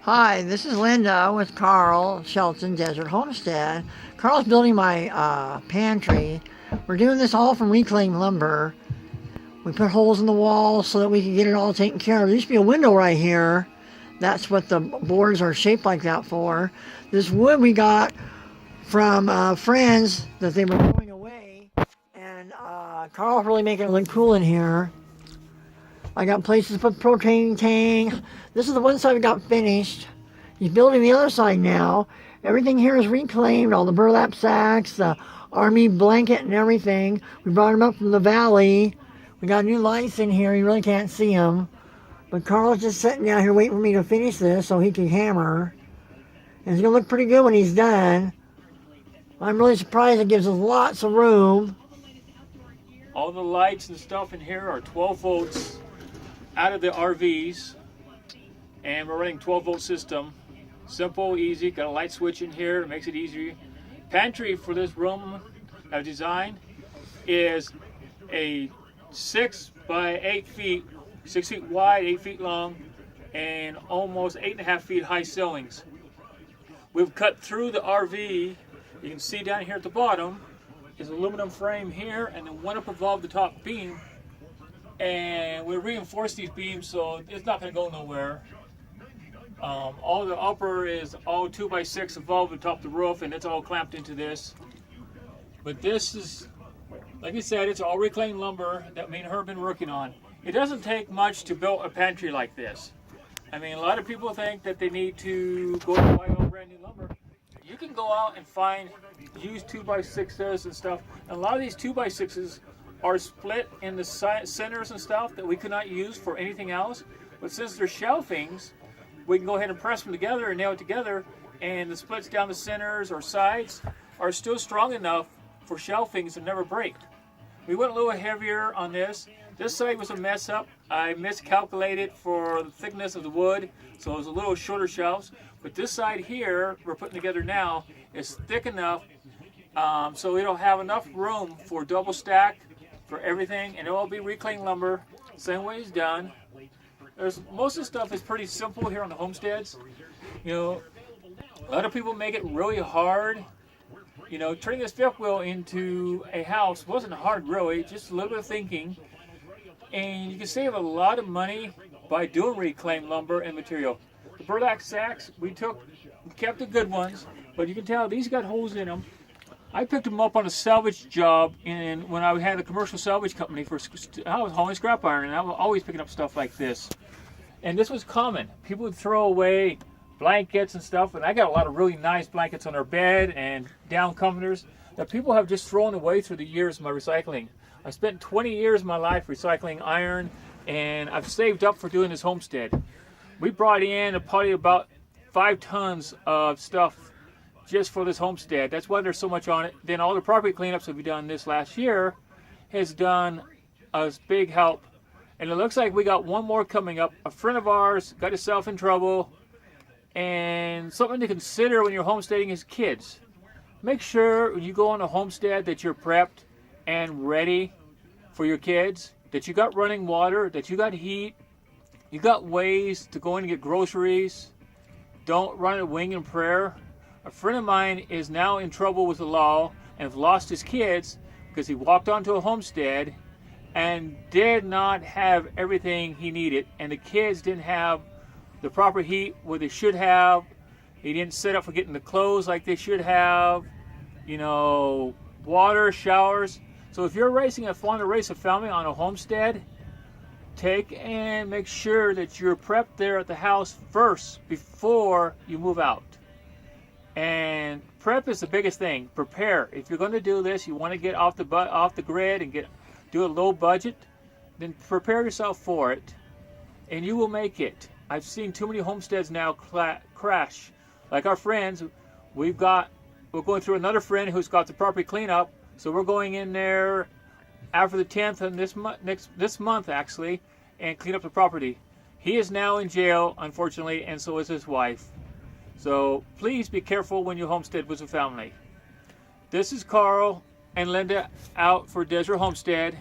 Hi, this is Linda with Carl Shelton Desert Homestead. Carl's building my pantry. We're doing this all from reclaimed lumber. We put holes in the wall so that we can get it all taken care of. There used to be a window right here. That's what the boards are shaped like that for. This wood we got from friends that they were throwing away. And Carl's really making it look cool in here. I got places to put propane tank. This is the one side we got finished. He's building the other side now. Everything here is reclaimed, all the burlap sacks, the army blanket and everything. We brought them up from the valley. We got new lights in here. You really can't see them. But Carl's just sitting down here waiting for me to finish this so he can hammer. And it's going to look pretty good when he's done. I'm really surprised it gives us lots of room. All the lights and stuff in here are 12 volts out of the RVs, and we're running 12-volt system. Simple, easy, got a light switch in here, it makes it easier. Pantry for this room I've designed is a 6 by 8 feet, 6 feet wide, 8 feet long, and almost 8.5 feet high ceilings. We've cut through the RV. You can see down here at the bottom is an aluminum frame here, and then one up above the top beam. And we reinforce these beams so it's not going to go nowhere. All the upper is all 2x6 above the top of the roof, and it's all clamped into this. But this is, like I said, it's all reclaimed lumber that me and her have been working on. It doesn't take much to build a pantry like this. I mean, a lot of people think that they need to go and buy all brand new lumber. You can go out and find used 2x6s and stuff. And a lot of these 2x6s are split in the centers and stuff that we could not use for anything else. But since they're shelvings, we can go ahead and press them together and nail it together, and the splits down the centers or sides are still strong enough for shelvings to never break. We went a little heavier on this. This side was a mess up. I miscalculated for the thickness of the wood, so it was a little shorter shelves. But this side here, we're putting together now, is thick enough so it'll have enough room for double stack for everything, and it will be reclaimed lumber, same way it's done. Most of the stuff is pretty simple here on the homesteads. You know, a lot of people make it really hard. You know, turning this fifth wheel into a house wasn't hard really, just a little bit of thinking. And you can save a lot of money by doing reclaimed lumber and material. The burlap sacks, we kept the good ones, but you can tell these got holes in them. I picked them up on a salvage job when I had a commercial salvage company. I was hauling scrap iron, and I was always picking up stuff like this. And this was common. People would throw away blankets and stuff, and I got a lot of really nice blankets on our bed and down comforters that people have just thrown away through the years of my recycling. I spent 20 years of my life recycling iron, and I've saved up for doing this homestead. We brought in probably about 5 tons of stuff just for this homestead. That's why there's so much on it. Then all the property cleanups that we've done this last year has done us big help. And it looks like we got one more coming up. A friend of ours got himself in trouble. And something to consider when you're homesteading is kids. Make sure when you go on a homestead that you're prepped and ready for your kids. That you got running water, that you got heat. You got ways to go in and get groceries. Don't run a wing and prayer. A friend of mine is now in trouble with the law and has lost his kids because he walked onto a homestead and did not have everything he needed, and the kids didn't have the proper heat where they should have. He didn't set up for getting the clothes like they should have, you know, water, showers. So if you're wanting to raise a family on a homestead, take and make sure that you're prepped there at the house first before you move out. And prep is the biggest thing. Prepare. If you're going to do this, you want to get off the grid and do a low budget, then prepare yourself for it, and you will make it. I've seen too many homesteads now crash. Like our friends, we're going through another friend who's got the property cleanup, so we're going in there after the 10th and this month actually, and clean up the property. He is now in jail, unfortunately, and so is his wife. So please be careful when you homestead with a family. This is Carl and Linda out for Desert Homestead.